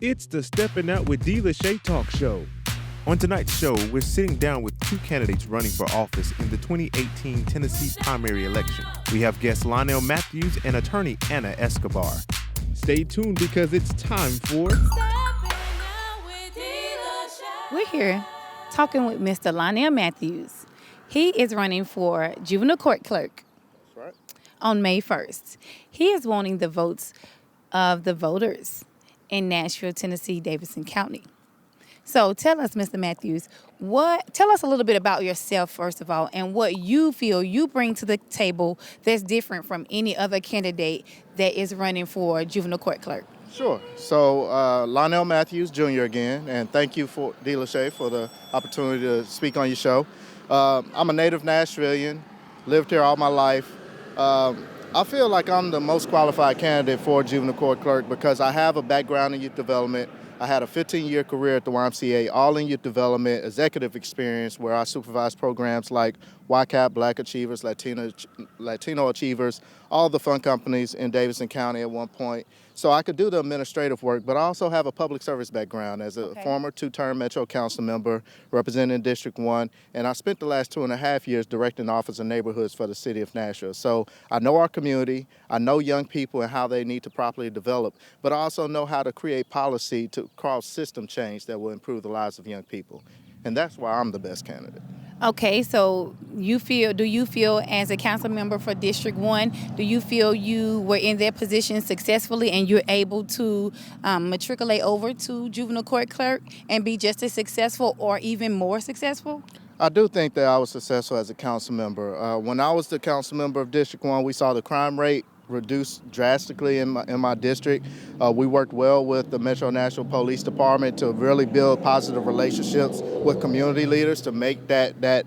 It's the Steppin' Out with D. Lachey talk show. On tonight's show, we're sitting down with two candidates running for office in the 2018 Tennessee primary election. We have guest Lionel Matthews and attorney Anna Escobar. Stay tuned because it's time for... We're here talking with Mr. Lionel Matthews. He is running for juvenile court clerk. That's right. On May 1st. He is wanting the votes of the voters in Nashville, Tennessee, Davidson County. So tell us, Mr. Matthews, tell us a little bit about yourself, first of all, and what you feel you bring to the table that's different from any other candidate that is running for juvenile court clerk. Sure. So Lionel Matthews Jr. again, and thank you for D. Lachey for the opportunity to speak on your show. I'm a native Nashvilleian, lived here all my life. I feel like I'm the most qualified candidate for juvenile court clerk because I have a background in youth development. I had a 15-year career at the YMCA, all in youth development, executive experience where I supervised programs like YCAP, Black Achievers, Latino Achievers, all the fund companies in Davidson County at one point. So I could do the administrative work, but I also have a public service background as a former two-term Metro Council member representing District 1, and I spent the last 2.5 years directing the Office of Neighborhoods for the city of Nashville. So I know our community, I know young people and how they need to properly develop, but I also know how to create policy to cause system change that will improve the lives of young people. And that's why I'm the best candidate. Okay, so do you feel as a council member for District 1, do you feel you were in that position successfully and you're able to matriculate over to juvenile court clerk and be just as successful or even more successful? I do think that I was successful as a council member. When I was the council member of District 1, we saw the crime rate reduced drastically in my district. We worked well with the Metro Nashville Police Department to really build positive relationships with community leaders to make that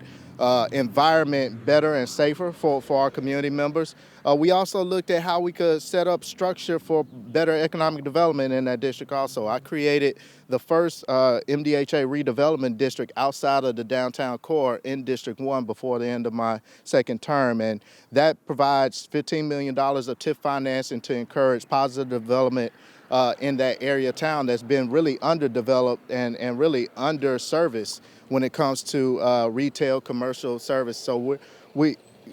environment better and safer for our community members. We also looked at how we could set up structure for better economic development in that district also. I created the first MDHA redevelopment district outside of the downtown core in District 1 before the end of my second term, and that provides $15 million of TIF financing to encourage positive development in that area of town that's been really underdeveloped and really underserviced when it comes to retail, commercial service. So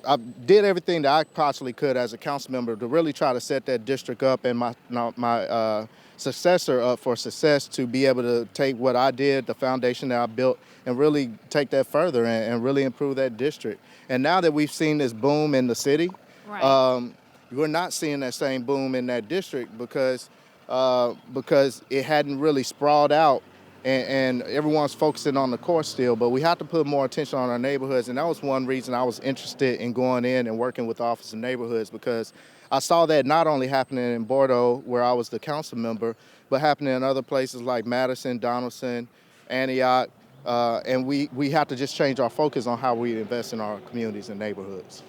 I did everything that I possibly could as a council member to really try to set that district up and my successor up for success to be able to take what I did, the foundation that I built, and really take that further and really improve that district. And now that we've seen this boom in the city, Right. we're not seeing that same boom in that district because it hadn't really sprawled out. And everyone's focusing on the core still, but we have to put more attention on our neighborhoods. And that was one reason I was interested in going in and working with the Office of Neighborhoods, because I saw that not only happening in Bordeaux, where I was the council member, but happening in other places like Madison, Donaldson, Antioch. And we have to just change our focus on how we invest in our communities and neighborhoods.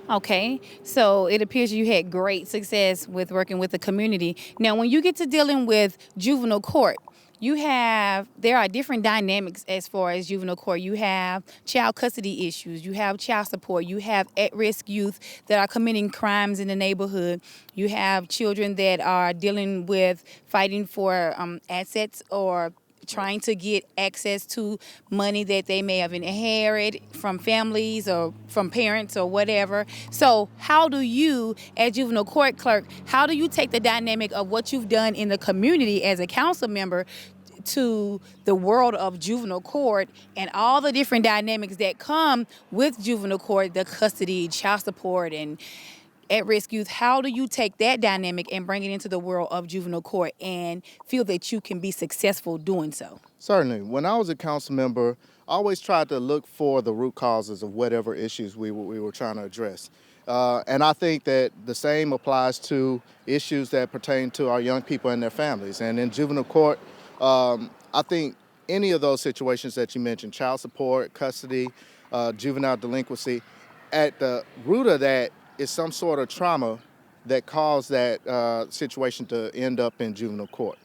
Okay, so it appears you had great success with working with the community. Now, when you get to dealing with juvenile court, there are different dynamics as far as juvenile court. You have child custody issues, you have child support, you have at-risk youth that are committing crimes in the neighborhood, you have children that are dealing with fighting for assets or trying to get access to money that they may have inherited from families or from parents or whatever. So how do you, as juvenile court clerk, how do you take the dynamic of what you've done in the community as a council member to the world of juvenile court and all the different dynamics that come with juvenile court, the custody, child support, and at-risk youth? How do you take that dynamic and bring it into the world of juvenile court and feel that you can be successful doing so? Certainly. When I was a council member, I always tried to look for the root causes of whatever issues we were trying to address. And I think that the same applies to issues that pertain to our young people and their families. And in juvenile court, I think any of those situations that you mentioned, child support, custody, juvenile delinquency, at the root of that is some sort of trauma that caused that situation to end up in juvenile court.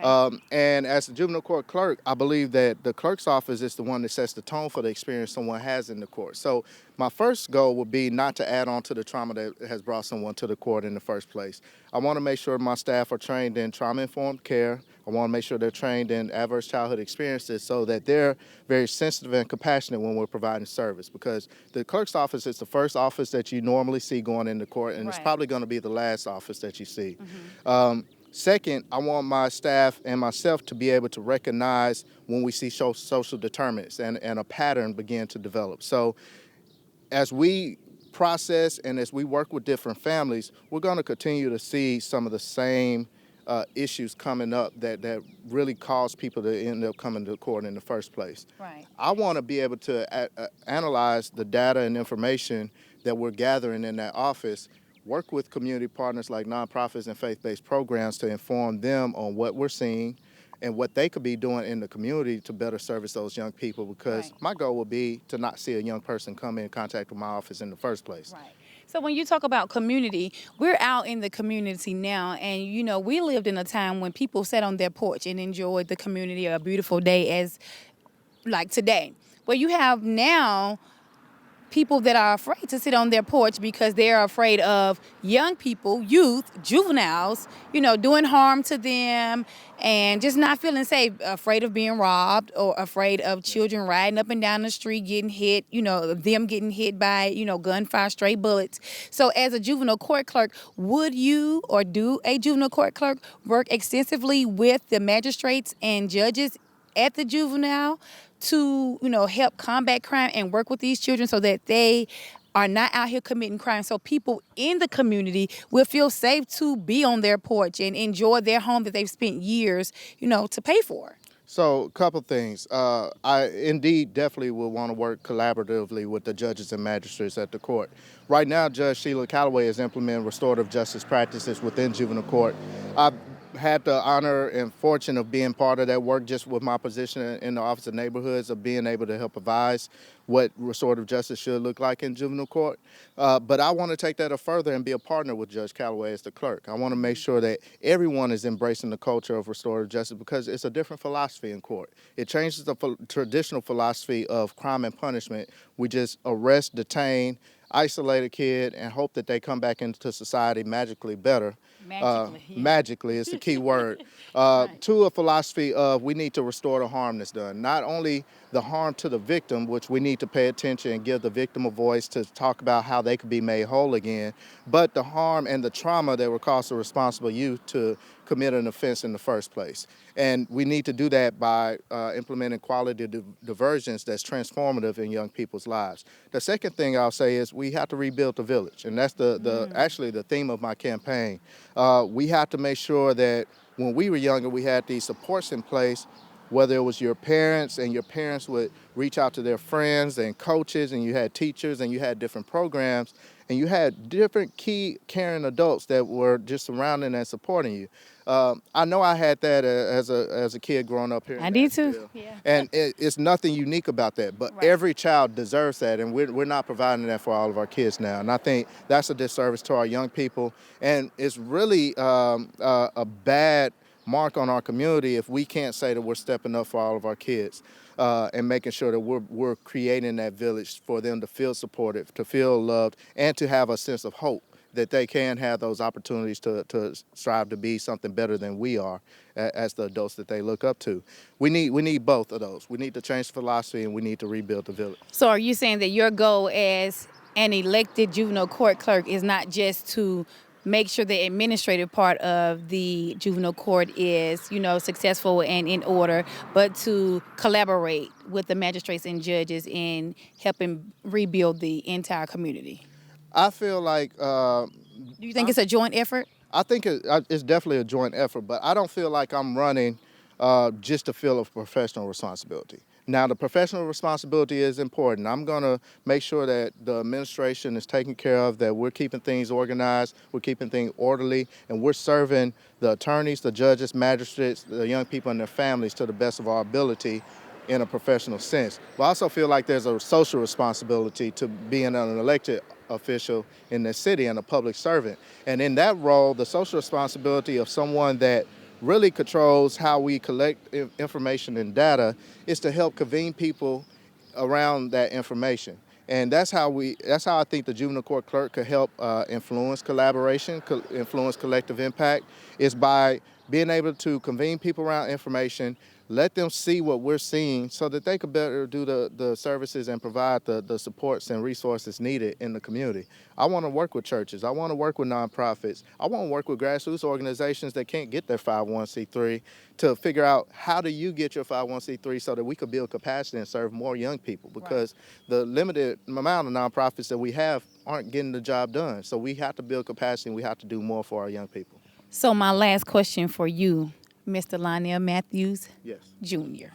Okay. And as the juvenile court clerk, I believe that the clerk's office is the one that sets the tone for the experience someone has in the court. So my first goal would be not to add on to the trauma that has brought someone to the court in the first place. I want to make sure my staff are trained in trauma-informed care. I want to make sure they're trained in adverse childhood experiences so that they're very sensitive and compassionate when we're providing service, because the clerk's office is the first office that you normally see going into court, and it's Right. probably going to be the last office that you see. Mm-hmm. Second, I want my staff and myself to be able to recognize when we see social determinants and a pattern begin to develop. So as we process and as we work with different families, we're going to continue to see some of the same issues coming up that really cause people to end up coming to court in the first place. Right. I want to be able to analyze the data and information that we're gathering in that office, work with community partners like nonprofits and faith-based programs to inform them on what we're seeing and what they could be doing in the community to better service those young people, because Right. my goal would be to not see a young person come in contact with my office in the first place. Right. So when you talk about community, we're out in the community now, and we lived in a time when people sat on their porch and enjoyed the community, a beautiful day as like today. Well, you have now people that are afraid to sit on their porch because they're afraid of young people, youth, juveniles, doing harm to them and just not feeling safe, afraid of being robbed or afraid of children riding up and down the street getting hit, them getting hit by, gunfire, stray bullets. So as a juvenile court clerk, would you or do a juvenile court clerk work extensively with the magistrates and judges at the juvenile to, help combat crime and work with these children so that they are not out here committing crime, so people in the community will feel safe to be on their porch and enjoy their home that they've spent years, to pay for? So a couple things. I indeed definitely will want to work collaboratively with the judges and magistrates at the court. Right now, Judge Sheila Calloway is implementing restorative justice practices within juvenile court. I've had the honor and fortune of being part of that work just with my position in the Office of Neighborhoods, of being able to help advise what restorative justice should look like in juvenile court. But I want to take that further and be a partner with Judge Calloway as the clerk. I want to make sure that everyone is embracing the culture of restorative justice, because it's a different philosophy in court. It changes the traditional philosophy of crime and punishment. We just arrest, detain, isolate a kid, and hope that they come back into society magically better. Magically. Yeah. Magically is the key word. Right. To a philosophy of we need to restore the harm that's done. Not only the harm to the victim, which we need to pay attention and give the victim a voice to talk about how they could be made whole again, but the harm and the trauma that would cause the responsible youth to commit an offense in the first place. And we need to do that by implementing quality diversions that's transformative in young people's lives. The second thing I'll say is we have to rebuild the village, and that's actually the theme of my campaign. We have to make sure that when we were younger, we had these supports in place, whether it was your parents and your parents would reach out to their friends and coaches, and you had teachers and you had different programs, and you had different key caring adults that were just surrounding and supporting you. I know I had that as a kid growing up here. I did too. Yeah. And it's nothing unique about that, but Right. every child deserves that, and we're not providing that for all of our kids now. And I think that's a disservice to our young people, and it's really a bad mark on our community if we can't say that we're stepping up for all of our kids and making sure that we're creating that village for them to feel supported, to feel loved, and to have a sense of hope that they can have those opportunities to strive to be something better than we are as the adults that they look up to. We need both of those. We need to change the philosophy, and we need to rebuild the village. So are you saying that your goal as an elected juvenile court clerk is not just to make sure the administrative part of the juvenile court is, successful and in order, but to collaborate with the magistrates and judges in helping rebuild the entire community? I feel like Do you think it's a joint effort? I think it's definitely a joint effort, but I don't feel like I'm running just to feel a professional responsibility. Now, the professional responsibility is important. I'm going to make sure that the administration is taken care of, that we're keeping things organized, we're keeping things orderly, and we're serving the attorneys, the judges, magistrates, the young people and their families to the best of our ability in a professional sense. But I also feel like there's a social responsibility to being an elected official in the city and a public servant. And in that role, the social responsibility of someone that really controls how we collect information and data is to help convene people around that information. And that's how I think the juvenile court clerk could help influence collaboration, influence collective impact, is by being able to convene people around information, let them see what we're seeing so that they could better do the services and provide the supports and resources needed in the community. I want to work with churches. I want to work with nonprofits. I want to work with grassroots organizations that can't get their 501c3 to figure out how do you get your 501c3 so that we could build capacity and serve more young people, because the limited amount of nonprofits that we have aren't getting the job done. So we have to build capacity and we have to do more for our young people. So my last question for you, Mr. Lionel Matthews Yes. Jr.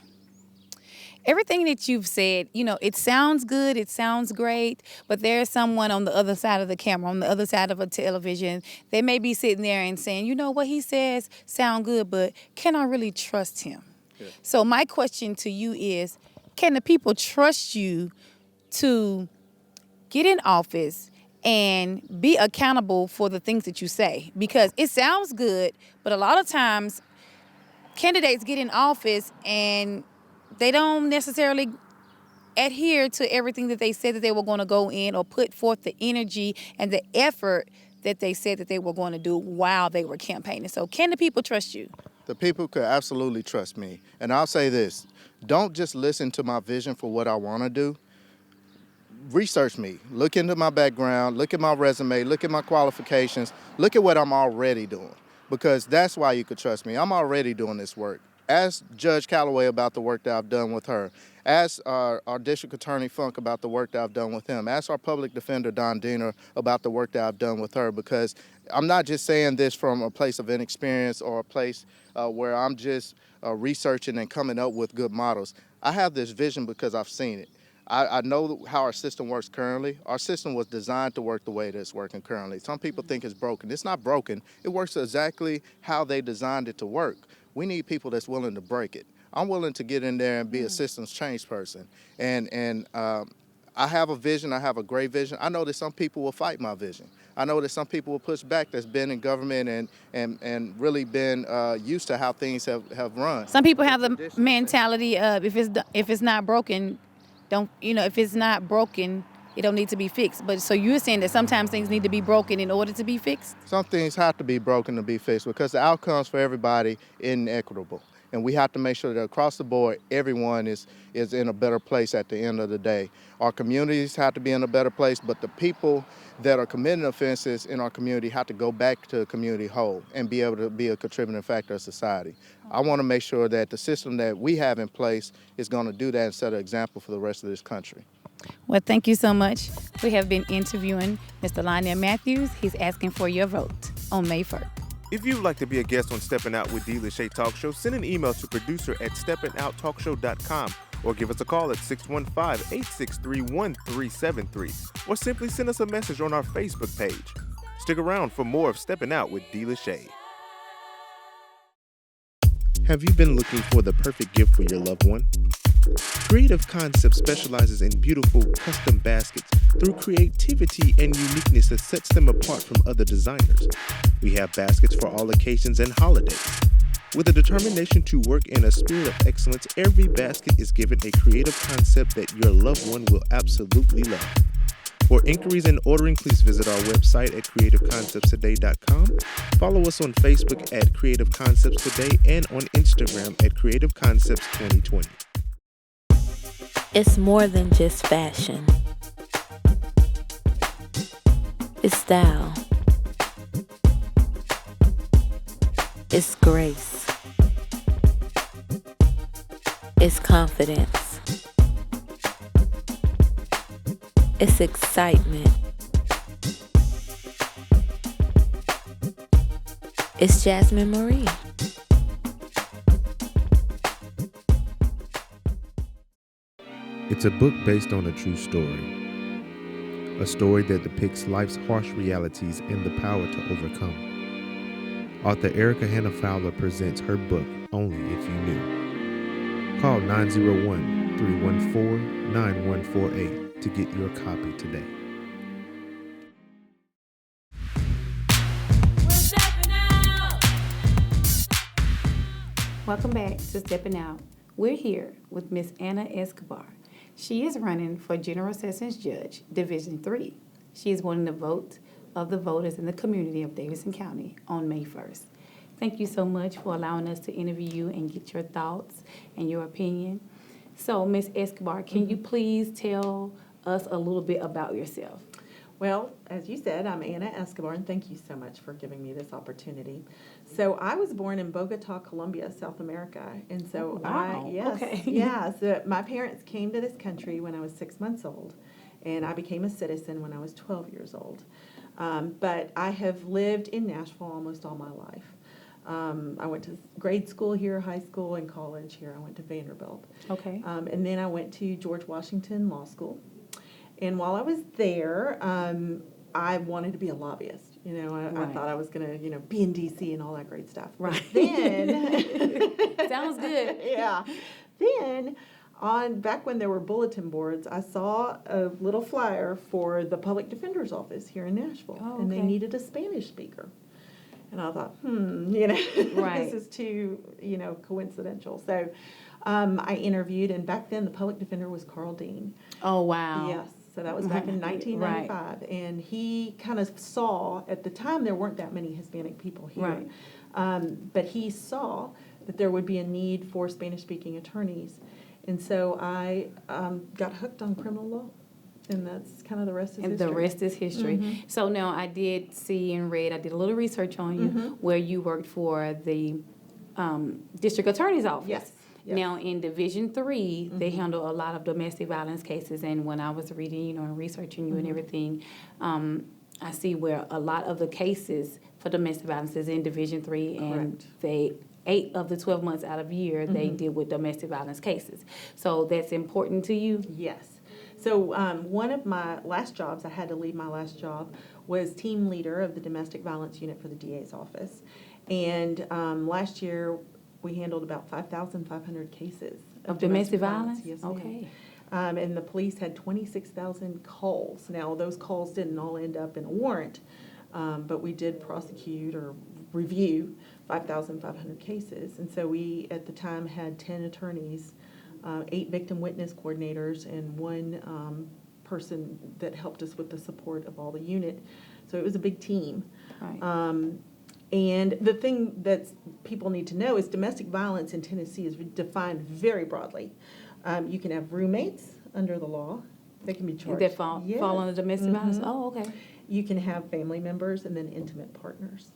Everything that you've said, it sounds good, it sounds great, but there's someone on the other side of the camera, on the other side of a television. They may be sitting there and saying, what he says sound good, but can I really trust him? Yeah. So my question to you is, can the people trust you to get in office and be accountable for the things that you say? Because it sounds good, but a lot of times candidates get in office and they don't necessarily adhere to everything that they said that they were going to go in or put forth the energy and the effort that they said that they were going to do while they were campaigning. So can the people trust you? The people could absolutely trust me. And I'll say this, don't just listen to my vision for what I want to do. Research me. Look into my background, look at my resume, look at my qualifications, look at what I'm already doing, because that's why you could trust me. I'm already doing this work. Ask Judge Calloway about the work that I've done with her. Ask our District Attorney Funk about the work that I've done with him. Ask our Public Defender Don Diener about the work that I've done with her, because I'm not just saying this from a place of inexperience or a place where I'm just researching and coming up with good models. I have this vision because I've seen it. I know how our system works currently. Our system was designed to work the way that it's working currently. Some people think it's broken. It's not broken. It works exactly how they designed it to work. We need people that's willing to break it. I'm willing to get in there and be a systems change person. And I have a vision. I have a great vision. I know that some people will fight my vision. I know that some people will push back that's been in government and really been used to how things have run. Some people have the mentality of if it's not broken, if it's not broken, it don't need to be fixed. But so you're saying that sometimes things need to be broken in order to be fixed? Some things have to be broken to be fixed because the outcomes for everybody inequitable. And we have to make sure that across the board, everyone is in a better place at the end of the day. Our communities have to be in a better place, but the people that are committing offenses in our community have to go back to the community whole and be able to be a contributing factor of society. I want to make sure that the system that we have in place is going to do that and set an example for the rest of this country. Well, thank you so much. We have been interviewing Mr. Lionel Matthews. He's asking for your vote on May 1st. If you'd like to be a guest on Steppin' Out with D. Lachey Talk Show, send an email to producer@steppinouttalkshow.com or give us a call at 615-863-1373 or simply send us a message on our Facebook page. Stick around for more of Steppin' Out with D. Lachey. Have you been looking for the perfect gift for your loved one? Creative Concepts specializes in beautiful custom baskets through creativity and uniqueness that sets them apart from other designers. We have baskets for all occasions and holidays. With a determination to work in a spirit of excellence, every basket is given a creative concept that your loved one will absolutely love. For inquiries and ordering, please visit our website at creativeconceptstoday.com. Follow us on Facebook at Creative Concepts Today and on Instagram at Creative Concepts 2020. It's more than just fashion. It's style. It's grace. It's confidence. It's excitement. It's Jasmine Marie. It's a book based on a true story. A story that depicts life's harsh realities and the power to overcome. Author Erica Hannah Fowler presents her book, Only If You Knew. Call 901-314-9148 to get your copy today. Welcome back to Steppin' Out. We're here with Miss Anna Escobar. She is running for General Sessions Judge, Division 3. She is one of the votes of the voters in the community of Davidson County on May 1st. Thank you so much for allowing us to interview you and get your thoughts and your opinion. So, Ms. Escobar, can you please tell us a little bit about yourself? Well, as you said, I'm Anna Escobar, and thank you so much for giving me this opportunity. So I was born in Bogota, Colombia, South America, and so so my parents came to this country when I was 6 months old, and I became a citizen when I was 12 years old. But I have lived in Nashville almost all my life. I went to grade school here, high school, and college here. I went to Vanderbilt. Okay. And then I went to George Washington Law School. And while I was there, I wanted to be a lobbyist. You know, I thought I was going to, be in D.C. and all that great stuff. Right. But then, Sounds good. Yeah. Then, back when there were bulletin boards, I saw a little flyer for the public defender's office here in Nashville, and they needed a Spanish speaker. And I thought, this is too, coincidental. So I interviewed, and back then the public defender was Carl Dean. Oh, wow. Yes. So that was back in 1995. Right. And he kind of saw, at the time there weren't that many Hispanic people here. Right. But he saw that there would be a need for Spanish-speaking attorneys. And so I got hooked on criminal law. And that's kind of the rest is history. The rest is history. Mm-hmm. So now I did see and read, I did a little research on you, where you worked for the district attorney's office. Yes. Now in Division 3, they handle a lot of domestic violence cases. And when I was reading, and researching you and everything, I see where a lot of the cases for domestic violence is in Division 3, and they 8 of the 12 months out of the year, they deal with domestic violence cases. So that's important to you? Yes. So one of my last jobs, I had to leave my last job, was team leader of the domestic violence unit for the DA's office. And last year, we handled about 5,500 cases of domestic violence. Yes, okay. And the police had 26,000 calls. Now, those calls didn't all end up in a warrant, but we did prosecute or review 5,500 cases. And so we, at the time, had 10 attorneys, 8 victim witness coordinators, and 1 person that helped us with the support of all the unit. So it was a big team. Right. And the thing that people need to know is domestic violence in Tennessee is defined very broadly. You can have roommates under the law. They can be charged. That fall under domestic violence? Oh, okay. You can have family members and then intimate partners.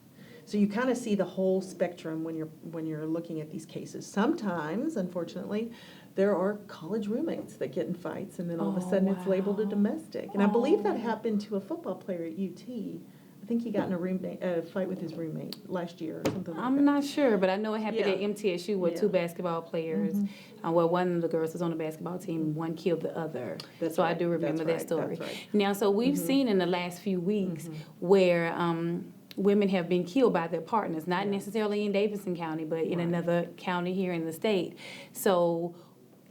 So you kind of see the whole spectrum when you're looking at these cases. Sometimes, unfortunately, there are college roommates that get in fights, and then all of a sudden it's labeled a domestic. And I believe that happened to a football player at UT. I think he got in a fight with his roommate last year or something like that. I'm not sure, but I know it happened at MTSU with 2 basketball players. Well, one of the girls was on the basketball team, one killed the other. So I do remember that story. That's right. Now, so we've seen in the last few weeks where women have been killed by their partners, not necessarily in Davidson County, but in another county here in the state. So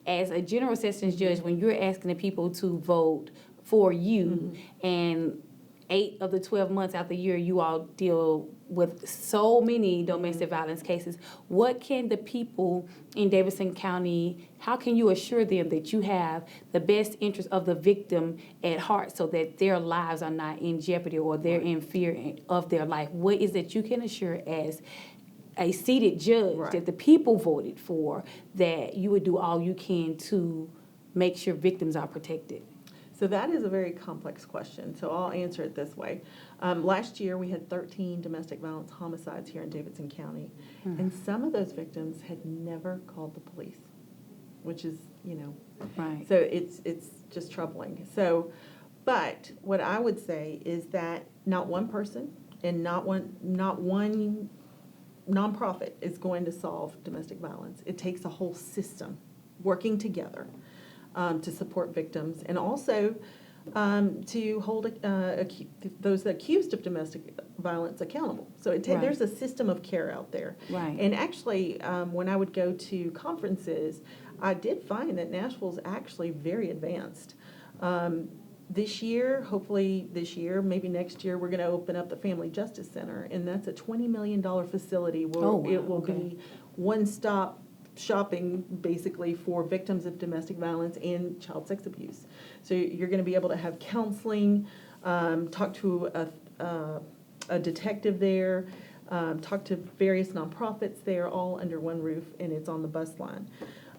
as a general sessions judge, when you're asking the people to vote for you, and 8 of the 12 months out the year, you all deal with so many domestic violence cases. What can the people in Davidson County, how can you assure them that you have the best interest of the victim at heart so that their lives are not in jeopardy or they're in fear of their life? What is that you can assure as a seated judge that the people voted for, that you would do all you can to make sure victims are protected? So that is a very complex question, so I'll answer it this way. Last year, we had 13 domestic violence homicides here in Davidson County, and some of those victims had never called the police, which is, Right. so it's just troubling. So, but what I would say is that not one person and not one nonprofit is going to solve domestic violence. It takes a whole system working together to support victims, and also to hold those accused of domestic violence accountable. So there's a system of care out there. Right. And actually, when I would go to conferences, I did find that Nashville's actually very advanced. This year, hopefully this year, maybe next year, we're going to open up the Family Justice Center, and that's a $20 million facility where it will be one-stop shopping basically for victims of domestic violence and child sex abuse. So you're going to be able to have counseling, talk to a detective there, talk to various nonprofits there, all under one roof, and it's on the bus line.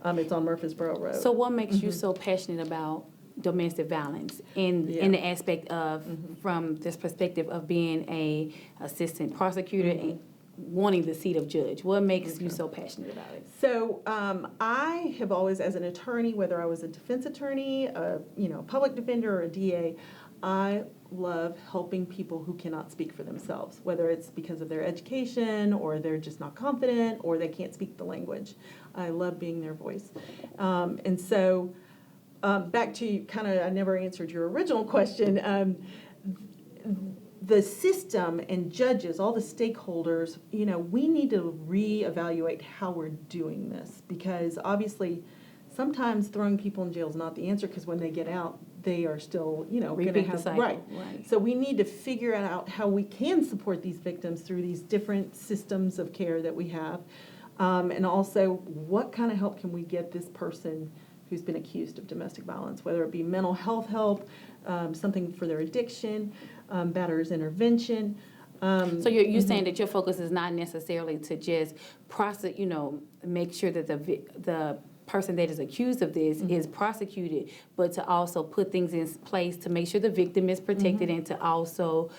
It's on Murfreesboro Road. So what makes you so passionate about domestic violence in the aspect of, from this perspective of being a assistant prosecutor and wanting the seat of judge? What makes you so passionate about it? So I have always, as an attorney, whether I was a defense attorney, public defender, or a DA, I love helping people who cannot speak for themselves, whether it's because of their education or they're just not confident or they can't speak the language. I love being their voice. And so back to I never answered your original question. The system and judges, all the stakeholders, we need to reevaluate how we're doing this, because obviously sometimes throwing people in jail is not the answer, because when they get out, they are still, going to have, right. So we need to figure out how we can support these victims through these different systems of care that we have. And also, what kind of help can we get this person who's been accused of domestic violence, whether it be mental health help, something for their addiction, batterers intervention. So you're saying that your focus is not necessarily to just make sure that the person that is accused of this is prosecuted, but to also put things in place to make sure the victim is protected, and to also,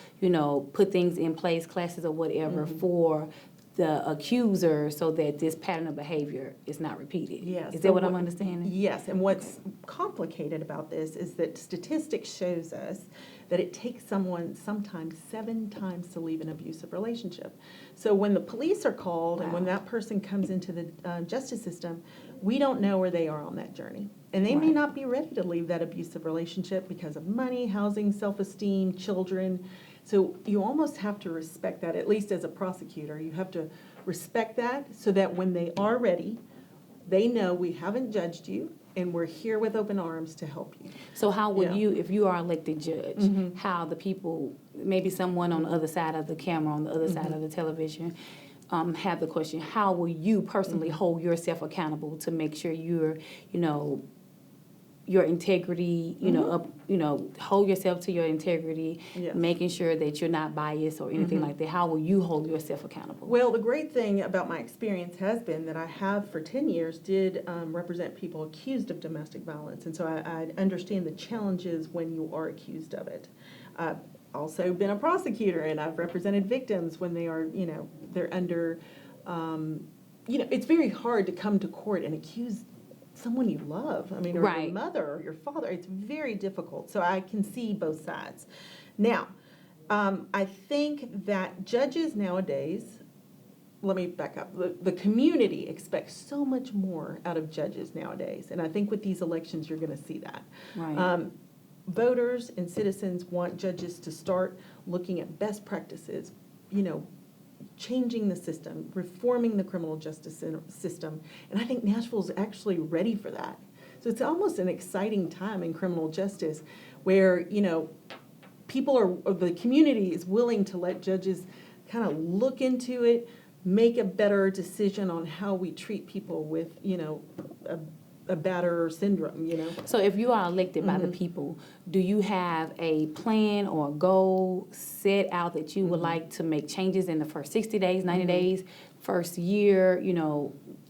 put things in place, classes or whatever, for the accuser, so that this pattern of behavior is not repeated. Yes. Is that what I'm understanding? Yes, and what's complicated about this is that statistics shows us that it takes someone sometimes 7 times to leave an abusive relationship. So when the police are called and when that person comes into the justice system, we don't know where they are on that journey. And they may not be ready to leave that abusive relationship because of money, housing, self-esteem, children. So you almost have to respect that, at least as a prosecutor. You have to respect that so that when they are ready, they know we haven't judged you and we're here with open arms to help you. So how would you, if you are elected judge, how the people, maybe someone on the other side of the camera, on the other side of the television, have the question, how will you personally hold yourself accountable to make sure you're, your integrity, hold yourself to your integrity, making sure that you're not biased or anything like that? How will you hold yourself accountable? Well, the great thing about my experience has been that I have for 10 years did represent people accused of domestic violence. And so I understand the challenges when you are accused of it. I've also been a prosecutor, and I've represented victims when they are, they're under, it's very hard to come to court and accuse someone you love, or your mother or your father. It's very difficult. So I can see both sides. Now, I think that judges nowadays, let me back up. The community expects so much more out of judges nowadays. And I think with these elections, you're going to see that. Right. Voters and citizens want judges to start looking at best practices, changing the system, reforming the criminal justice system. And I think Nashville's actually ready for that. So it's almost an exciting time in criminal justice where, the community is willing to let judges kind of look into it, make a better decision on how we treat people with, a batterer syndrome, So if you are elected by the people, do you have a plan or a goal set out that you would like to make changes in the first 60 days, 90 days, first year?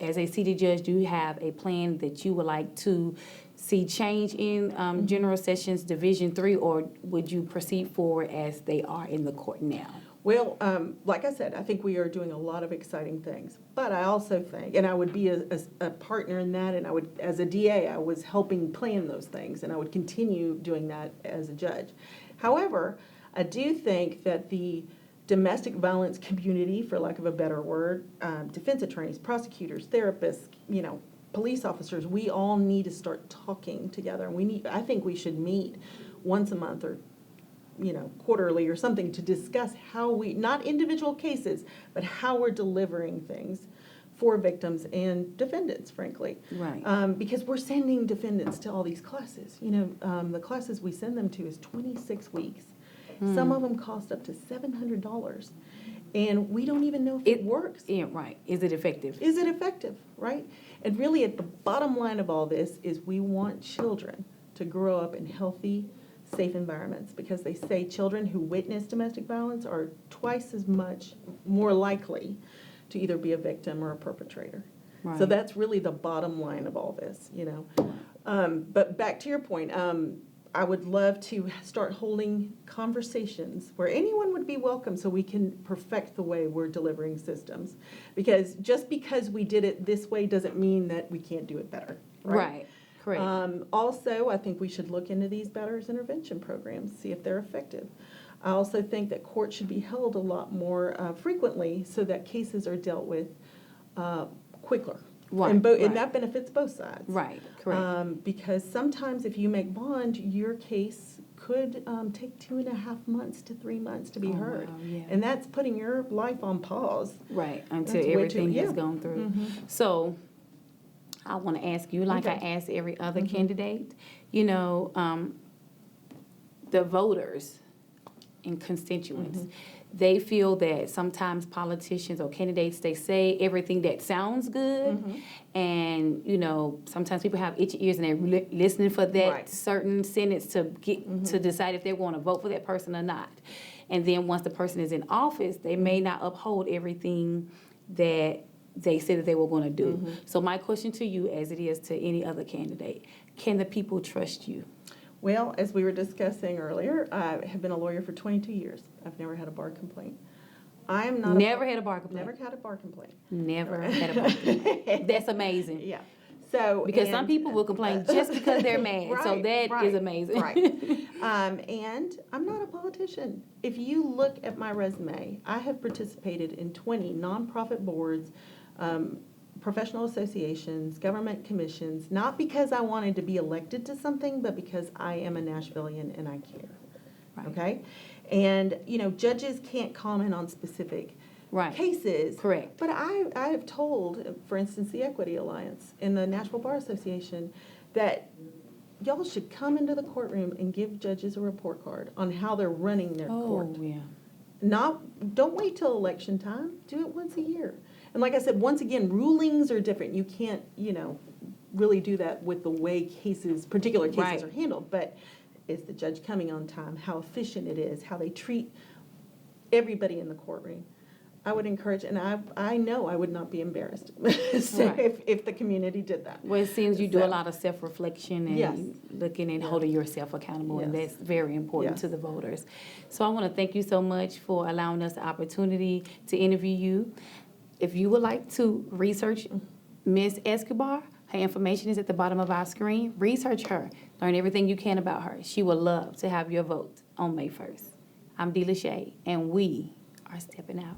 As a seated judge, do you have a plan that you would like to see change in General Sessions Division 3, or would you proceed forward as they are in the court now? Well, like I said, I think we are doing a lot of exciting things. But I also think, and I would be a partner in that, and I would, as a DA, I was helping plan those things, and I would continue doing that as a judge. However, I do think that the domestic violence community, for lack of a better word, defense attorneys, prosecutors, therapists, police officers, we all need to start talking together. I think we should meet once a month or quarterly or something to discuss how we, not individual cases, but how we're delivering things for victims and defendants, frankly. Right. Because we're sending defendants to all these classes. The classes we send them to is 26 weeks. Some of them cost up to $700. And we don't even know if it works. Yeah, right. Is it effective? Is it effective, right? And really at the bottom line of all this is we want children to grow up in healthy, safe environments, because they say children who witness domestic violence are twice as much more likely to either be a victim or a perpetrator. So Right. that's really the bottom line of all this, you know. But back to your point, I would love to start holding conversations where anyone would be welcome so we can perfect the way we're delivering systems. Because just because we did it this way doesn't mean that we can't do it better. Right. Correct. Also, I think we should look into these batterers intervention programs, see if they're effective. I also think that court should be held a lot more frequently so that cases are dealt with quicker. Right, And right. that benefits both sides. Right. Correct. Because sometimes if you make bond, your case could take 2.5 months to 3 months to be heard. Wow, yeah. And that's putting your life on pause. Right. Until That's way everything too- has yeah. gone through. Mhm. So I want to ask you, like Okay. I asked every other Mhm. candidate, you know, the voters and constituents, they feel that sometimes politicians or candidates, they say everything that sounds good. And, you know, sometimes people have itchy ears and they're listening for that Right. certain sentence to get to decide if they want to vote for that person or not. And then once the person is in office, they may not uphold everything that they said that they were going to do. So my question to you, as it is to any other candidate, can the people trust you? Well, as we were discussing earlier, I have been a lawyer for 22 years. I've never had a bar complaint. I am not Never had a bar complaint. Never had a bar complaint. Never had a bar complaint. That's amazing. Yeah. So Because some and- people will complain just because they're mad. So Right, that is right, amazing. Right. And I'm not a politician. If you look at my resume, I have participated in 20 nonprofit boards, professional associations, government commissions, not because I wanted to be elected to something, but because I am a Nashvilleian and I care. Right. Okay? And, you know, judges can't comment on specific Right. cases. Correct. But I have told, for instance, the Equity Alliance in the Nashville Bar Association, that y'all should come into the courtroom and give judges a report card on how they're running their court. Oh, yeah. Don't wait till election time. Do it once a year. And like I said, once again, rulings are different. You can't, you know, really do that with the way particular cases Right. are handled. But is the judge coming on time? How efficient it is? How they treat everybody in the courtroom? I would encourage, and I know I would not be embarrassed so Right. if the community did that. Well, it seems you do a So- lot of self-reflection and Yes. looking and holding yourself accountable, and Yes. that's very important Yes. to the voters. So I want to thank you so much for allowing us the opportunity to interview you. If you would like to research Ms. Escobar, her information is at the bottom of our screen. Research her. Learn everything you can about her. She would love to have your vote on May 1st. I'm D. Lachey, and we are stepping out.